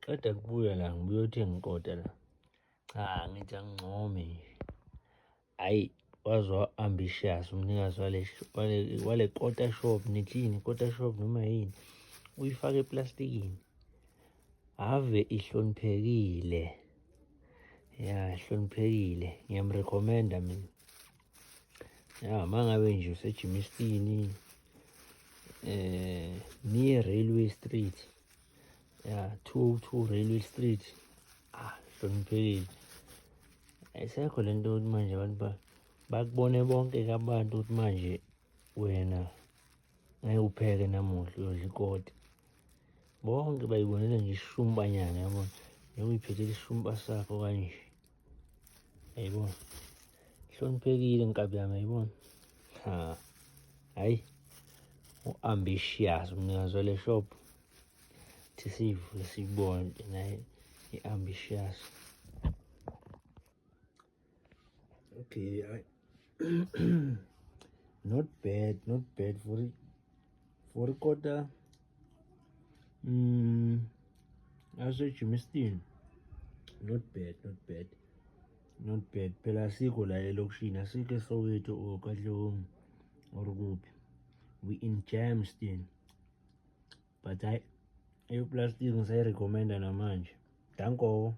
Qeda kubuya la ngibuye uthenga ikota la. Cha ngithi angincome nje. Hhayi wazwa ambitious umnikazi wale kota shop, nithini ikota shop noma yini, uyifake eplastikini. Ave ihloniphekile. Ya ihloniphekile, ngiyamrekhomenda mina. Ya mangabe nje useJimistini near Railway Street. Ya 202 Railway Street. Hloniphekile. Ayisekho lento yokuthi manje abantu bakubone bonke-ke abantu ukuthi manje wena ngeke upheke namuhla uyodla ikota. Bonke bayibonela nje isishumbanyana yabona. Ngeke uy'phethele isishumpa sakho kanje. Yayibona? Hloniphekile nkabi yami yayibona? Hhayi u-ambitious umnikazi wale shop. Thi siyivule siyibone naye i-ambitious. Okay, not bad for ikota yaseJimistini. Not bad. Phela asikho la elokishini, asikho eSoweto or KwaDlungu or kuphi. We in Germiston. But hayi eyoplastiki ngisayirekhomenda namanje. Danko.